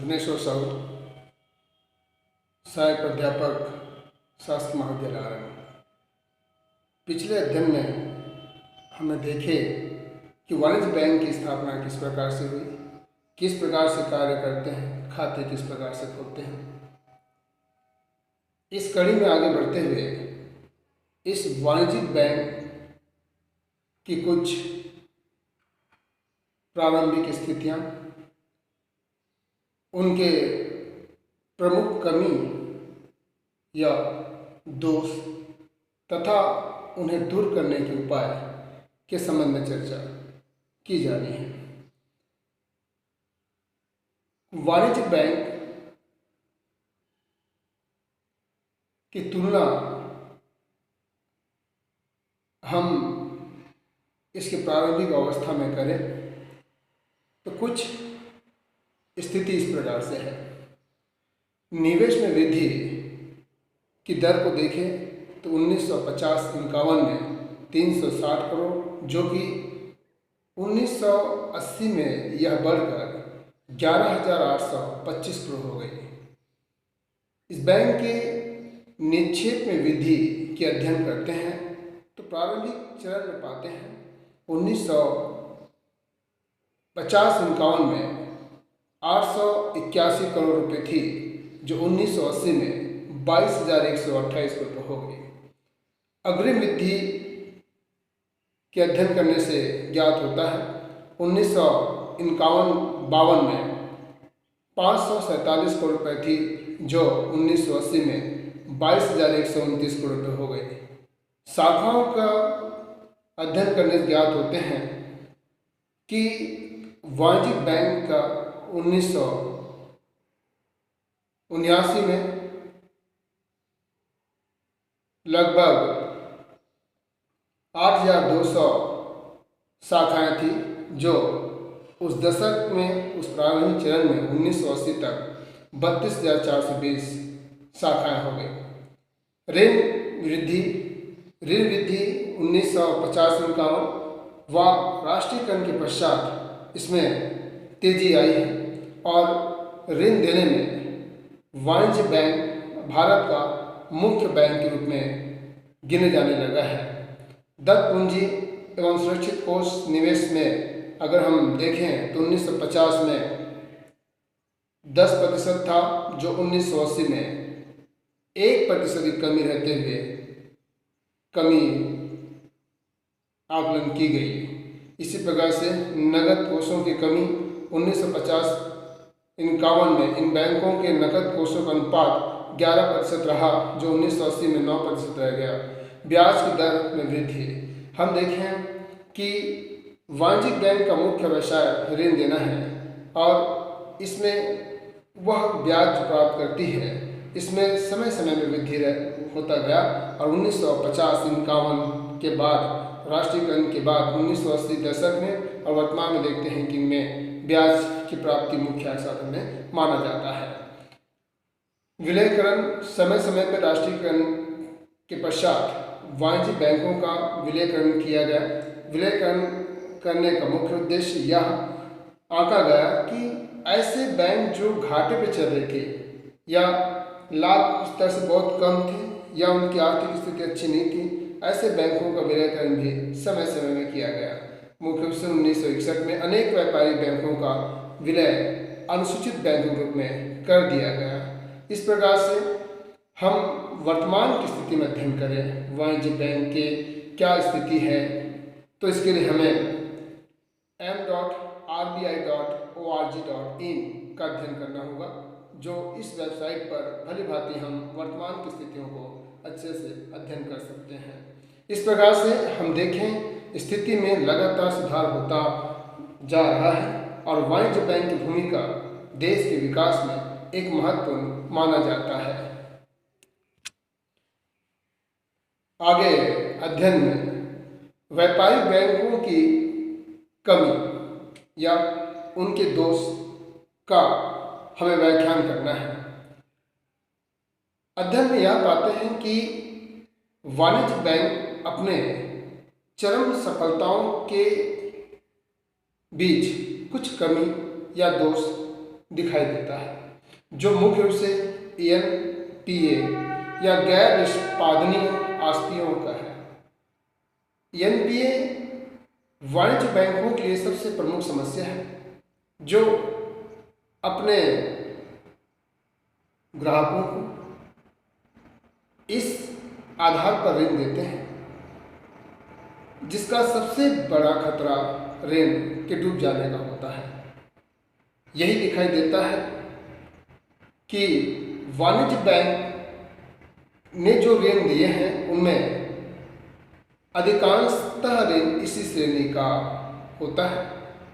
धनेश्वर साहू, सहायक प्राध्यापक, शासकीय महाविद्यालय आरंभ। पिछले अध्ययन में हमने देखे कि वाणिज्य बैंक की स्थापना किस प्रकार से हुई, किस प्रकार से कार्य करते हैं, खाते किस प्रकार से खोलते हैं। इस कड़ी में आगे बढ़ते हुए इस वाणिज्यिक बैंक की कुछ प्रारंभिक स्थितियां, उनके प्रमुख कमी या दोष तथा उन्हें दूर करने के उपाय के संबंध में चर्चा की जा रही है। वाणिज्यिक बैंक की तुलना हम इसके प्रारंभिक अवस्था में करें तो कुछ स्थिति इस प्रकार से है। निवेश में वृद्धि की दर को देखें तो 1950-51 में 360 करोड़, जो कि 1980 में यह बढ़कर 11,825 करोड़ हो गई। इस बैंक के निक्षेप में वृद्धि के अध्ययन करते हैं तो प्रारंभिक चरण में पाते हैं 1950-51 में 881 करोड़ रुपए थी, जो 1980 में 22,128 करोड़ हो गई। अग्रिम वृद्धि के अध्ययन करने से ज्ञात होता है 1951-52 में 547 करोड़ रुपए थी, जो 1980 में 22,129 करोड़ रुपए हो गई। शाखाओं का अध्ययन करने से ज्ञात होते हैं कि वाणिज्यिक बैंक का 1979 में लगभग 8,200 शाखाएं थी, जो उस दशक में, उस प्रारंभिक चरण में 1980 तक 32,420 शाखाएं हो गई। ऋण वृद्धि 1950-51 व राष्ट्रीयकरण के पश्चात इसमें तेजी आई है और ऋण देने में वाणिज्य बैंक भारत का मुख्य बैंक के रूप में गिने जाने लगा है। दत्त पूंजी एवं सुरक्षित कोष निवेश में अगर हम देखें तो 1950 में 10% था, जो 1980 में 1% की कमी रहते हुए कमी आकलन की गई। इसी प्रकार से नकद कोषों की कमी 1950-51 में इन बैंकों के नकद कोषों का अनुपात 11% रहा, जो 1980 में 9% रह गया। ब्याज की दर में वृद्धि, हम देखें कि वाणिज्यिक बैंक का मुख्य व्यवसाय ऋण देना है और इसमें वह ब्याज प्राप्त करती है, इसमें समय समय में वृद्धि होता गया और 1950-51 के बाद, राष्ट्रीयकरण के बाद 1980 दशक में और वर्तमान में देखते हैं कि इनमें ब्याज की प्राप्ति मुख्य साधन में माना जाता है। विलयकरण, समय समय पर राष्ट्रीयकरण के पश्चात वाणिज्यिक बैंकों का विलयकरण किया गया। विलयकरण करने का मुख्य उद्देश्य यह आंका गया कि ऐसे बैंक जो घाटे पर चल रहे थे या लाभ स्तर से बहुत कम थे या उनकी आर्थिक स्थिति अच्छी नहीं थी, ऐसे बैंकों का विलयकरण भी समय समय में किया गया। मुख्य रूप से 1961 में अनेक व्यापारिक बैंकों का विलय अनुसूचित बैंक के रूप में कर दिया गया। इस प्रकार से हम वर्तमान की स्थिति में अध्ययन करें वाणिज्य बैंक के क्या स्थिति है, तो इसके लिए हमें m.rbi.org.in का अध्ययन करना होगा, जो इस वेबसाइट पर भली भांति हम वर्तमान की स्थितियों को अच्छे से अध्ययन कर सकते हैं। इस प्रकार से हम देखें स्थिति में लगातार सुधार होता जा रहा है और वाणिज्य बैंक की भूमिका देश के विकास में एक महत्वपूर्ण माना जाता है। आगे अध्ययन में व्यापारिक बैंकों की कमी या उनके दोष का हमें व्याख्यान करना है। अध्ययन में यह पाते हैं कि वाणिज्य बैंक अपने चरम सफलताओं के बीच कुछ कमी या दोष दिखाई देता है, जो मुख्य रूप से एनपीए या गैर निष्पादनीय आस्तियों का है। एनपीए वाणिज्य बैंकों के लिए सबसे प्रमुख समस्या है, जो अपने ग्राहकों को इस आधार पर ऋण देते हैं, जिसका सबसे बड़ा खतरा ऋण के डूब जाने का होता है। यही दिखाई देता है कि वाणिज्य बैंक ने जो ऋण दिए हैं उनमें अधिकांशतः ऋण इसी श्रेणी का होता है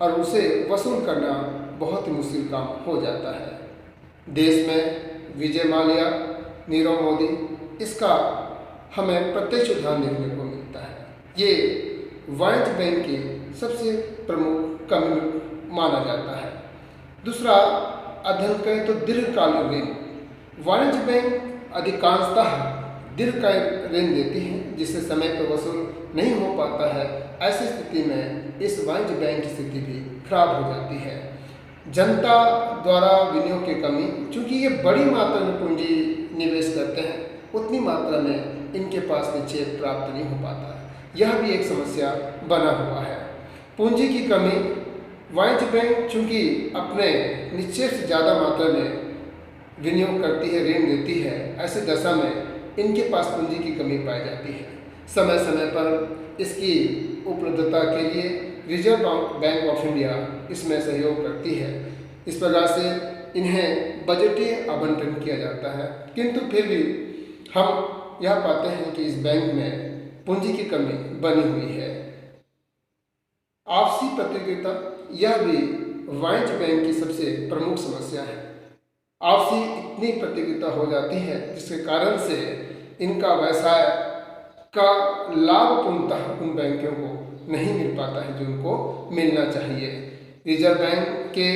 और उसे वसूल करना बहुत ही मुश्किल काम हो जाता है। देश में विजय माल्या, नीरव मोदी, इसका हमें प्रत्यक्ष उदाहरण देखने को मिलता है। ये वाणिज्य बैंक की सबसे प्रमुख कमी माना जाता है। दूसरा अध्ययन करें तो दीर्घकालीन ऋण। वाणिज्य बैंक अधिकांशतः दीर्घकालीन ऋण देती हैं, जिससे समय पर वसूल नहीं हो पाता है। ऐसी स्थिति में इस वाणिज्य बैंक की स्थिति भी खराब हो जाती है। जनता द्वारा विनियोग की कमी, चूँकि ये बड़ी मात्रा में पूंजी निवेश करते हैं, उतनी मात्रा में इनके पास निक्षेप प्राप्त नहीं हो पाता है। यह भी एक समस्या बना हुआ है। पूंजी की कमी, वाणिज्य बैंक चूँकि अपने निक्षेप से ज़्यादा मात्रा में विनियोग करती है, ऋण देती है, ऐसे दशा में इनके पास पूंजी की कमी पाई जाती है। समय समय पर इसकी उपलब्धता के लिए रिजर्व बैंक ऑफ इंडिया इसमें सहयोग करती है। इस प्रकार से इन्हें बजटीय आवंटन किया जाता है, किंतु फिर भी हम यह पाते हैं कि इस बैंक में पूंजी की कमी बनी हुई है। आपसी प्रतियोगिता, यह भी वाणिज्य बैंक की सबसे प्रमुख समस्या है। आपसी इतनी प्रतियोगिता हो जाती है जिसके कारण से इनका व्यवसाय का लाभ पूर्णतः उन बैंकों को नहीं मिल पाता है जो उनको मिलना चाहिए। रिजर्व बैंक के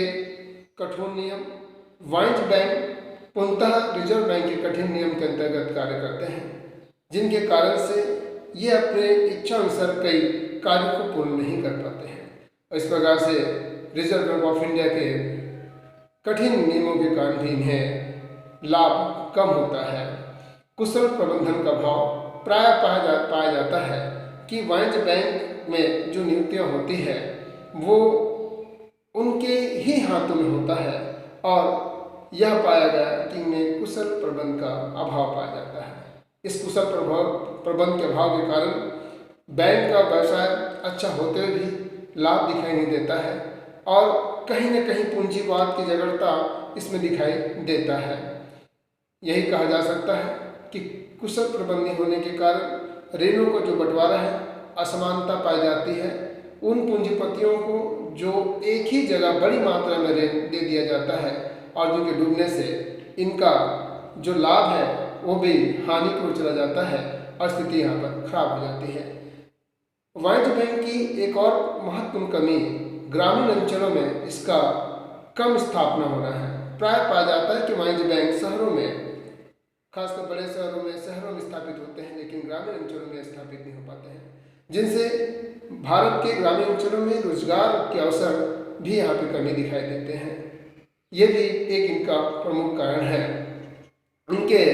कठोर नियम, वाणिज्य बैंक पूर्णतः रिजर्व बैंक के कठिन नियम के अंतर्गत कार्य करते हैं, जिनके कारण से ये अपने इच्छा अनुसार कई कार्यों को पूर्ण नहीं कर पाते हैं। और इस प्रकार से रिजर्व बैंक ऑफ इंडिया के कठिन नियमों के कारण भी इन्हें लाभ कम होता है। कुशल प्रबंधन का भाव प्राय पाया जाता है कि वाणिज्य बैंक में जो नियुक्तियाँ होती है वो उनके ही हाथों में होता है, और यह पाया गया कि इनमें कुशल प्रबंधन का अभाव पाया जाता है। इस कुशल प्रबंध के अभाव के कारण बैंक का व्यवसाय अच्छा होते हुए भी लाभ दिखाई नहीं देता है, और कहीं न कहीं पूंजीवाद की जगड़ता इसमें दिखाई देता है। यही कहा जा सकता है कि कुशल प्रबंधन होने के कारण ऋणों को जो बंटवारा है, असमानता पाई जाती है। उन पूंजीपतियों को जो एक ही जगह बड़ी मात्रा में ऋण दे दिया जाता है, और जिनके डूबने से इनका जो लाभ है वो भी हानि को चला जाता है और स्थिति यहाँ पर खराब हो जाती है। वाणिज्य बैंक की एक और महत्वपूर्ण कमी ग्रामीण अंचलों में इसका कम स्थापना होना है। प्राय पाया जाता है कि वाणिज्य बैंक शहरों में, खासकर बड़े शहरों में स्थापित होते हैं, लेकिन ग्रामीण अंचलों में स्थापित नहीं हो पाते हैं, जिनसे भारत के ग्रामीण अंचलों में रोजगार के अवसर भी यहाँ पे कमी दिखाई देते हैं। ये भी एक इनका प्रमुख कारण है। इनके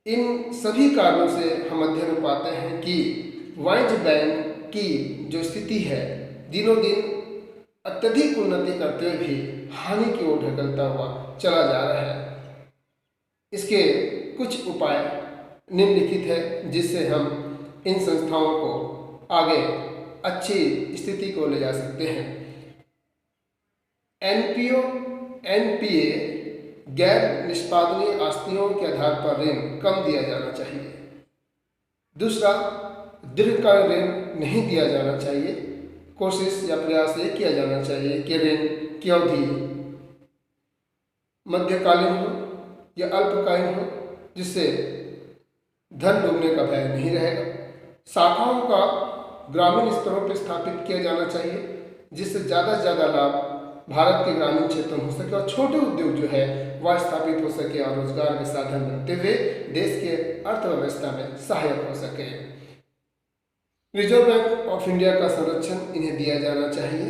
इन सभी कारणों से हम अध्ययन में पाते हैं कि वाणिज्य बैंक की जो स्थिति है दिनों दिन अत्यधिक उन्नति करते हुए भी हानि की ओर ढकलता हुआ चला जा रहा है। इसके कुछ उपाय निम्नलिखित है, जिससे हम इन संस्थाओं को आगे अच्छी स्थिति को ले जा सकते हैं। एनपीओ, एनपीए गैर निष्पादनीय आस्तियों के आधार पर ऋण कम दिया जाना चाहिए। दूसरा, दीर्घकालीन ऋण नहीं दिया जाना चाहिए। कोशिश या प्रयास ये किया जाना चाहिए कि ऋण की अवधि मध्यकालीन हो या अल्पकालीन हो, जिससे धन डूबने का भय नहीं रहेगा। शाखाओं का ग्रामीण स्तरों पर स्थापित किया जाना चाहिए, जिससे ज़्यादा से ज़्यादा लाभ भारत के ग्रामीण क्षेत्रों में हो सके और छोटे उद्योग जो है वह स्थापित हो सके और रोजगार के साधन बनते हुए देश के अर्थव्यवस्था में सहायक हो सके। रिजर्व बैंक ऑफ इंडिया का संरक्षण इन्हें दिया जाना चाहिए।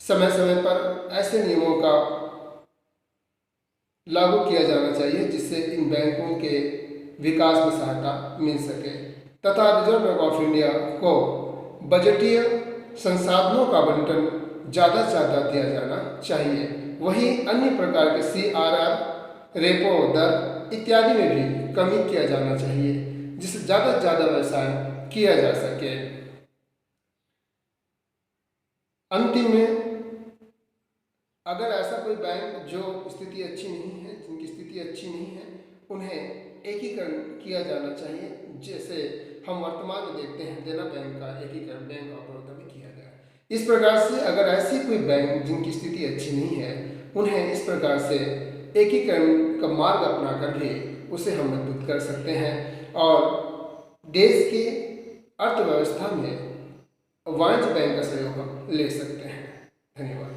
समय समय पर ऐसे नियमों का लागू किया जाना चाहिए, जिससे इन बैंकों के विकास में सहायता मिल सके तथा रिजर्व बैंक ऑफ इंडिया को बजटीय संसाधनों का आवंटन ज़्यादा से ज़्यादा दिया जाना चाहिए। वहीं अन्य प्रकार के CRR, रेपो दर इत्यादि में भी कमी किया जाना चाहिए, जिससे ज़्यादा से ज़्यादा व्यवसाय किया जा सके। अंतिम में, अगर ऐसा कोई बैंक जो स्थिति अच्छी नहीं है, जिनकी स्थिति अच्छी नहीं है, उन्हें एकीकरण किया जाना चाहिए। जैसे हम वर्तमान में देखते हैं, देना बैंक का एकीकरण बैंक ऑफ बड़ौदा में किया गया। इस प्रकार से अगर ऐसी कोई बैंक जिनकी स्थिति अच्छी नहीं है, उन्हें इस प्रकार से एकीकरण का मार्ग अपना कर भी उसे हम मजबूत कर सकते हैं और देश की अर्थव्यवस्था में वाणिज्य बैंक का सहयोग हम ले सकते हैं। धन्यवाद।